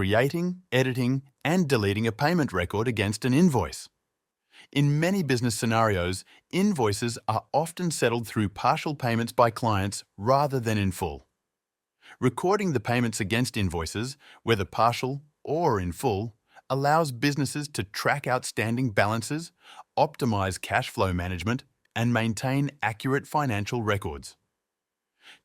creating, editing, and deleting a payment record against an invoice. In many business scenarios, invoices are often settled through partial payments by clients rather than in full. Recording the payments against invoices, whether partial or in full, allows businesses to track outstanding balances, optimize cash flow management, and maintain accurate financial records.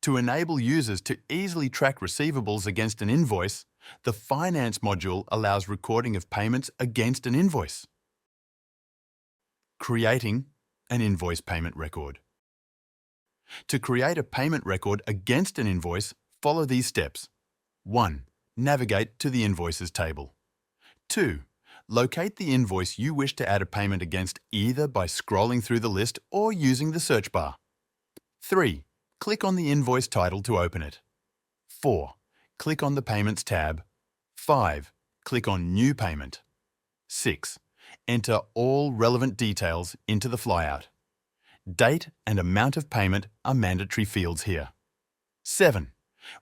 To enable users to easily track receivables against an invoice, the Finance module allows recording of payments against an invoice. Creating an invoice payment record. To create a payment record against an invoice, follow these steps. 1. Navigate to the Invoices table. 2. Locate the invoice you wish to add a payment against either by scrolling through the list or using the search bar. 3. Click on the invoice title to open it. 4. Click on the Payments tab. 5. Click on New Payment. 6. Enter all relevant details into the flyout. Date and amount of payment are mandatory fields here. 7.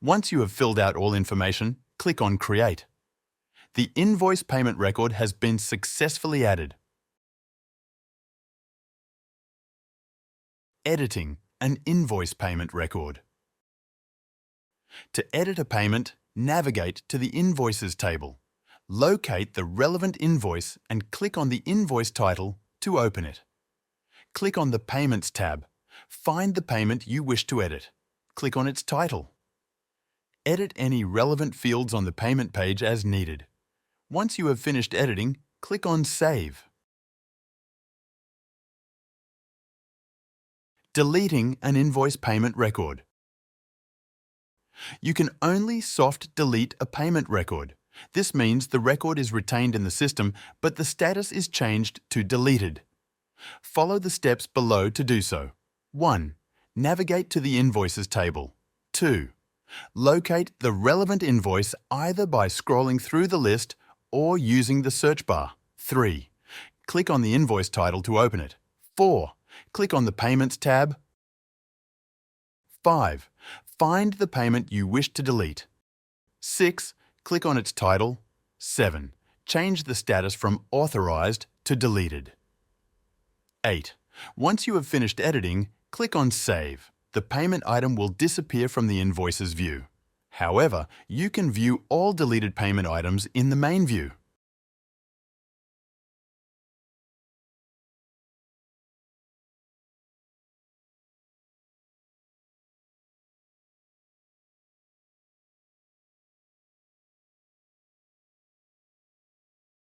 Once you have filled out all information, click on Create. The invoice payment record has been successfully added. Editing an invoice payment record. To edit a payment, navigate to the Invoices table. Locate the relevant invoice and click on the invoice title to open it. Click on the Payments tab. Find the payment you wish to edit. Click on its title. Edit any relevant fields on the payment page as needed. Once you have finished editing, click on Save. Deleting an invoice payment record. You can only soft delete a payment record. This means the record is retained in the system, but the status is changed to deleted. Follow the steps below to do so. 1. Navigate to the Invoices table. 2. Locate the relevant invoice either by scrolling through the list or using the search bar. 3. Click on the invoice title to open it. 4. Click on the Payments tab. 5. Find the payment you wish to delete. 6. Click on its title. 7. Change the status from authorized to deleted. 8. Once you have finished editing, click on Save. The payment item will disappear from the Invoices view. However, you can view all deleted payment items in the main view.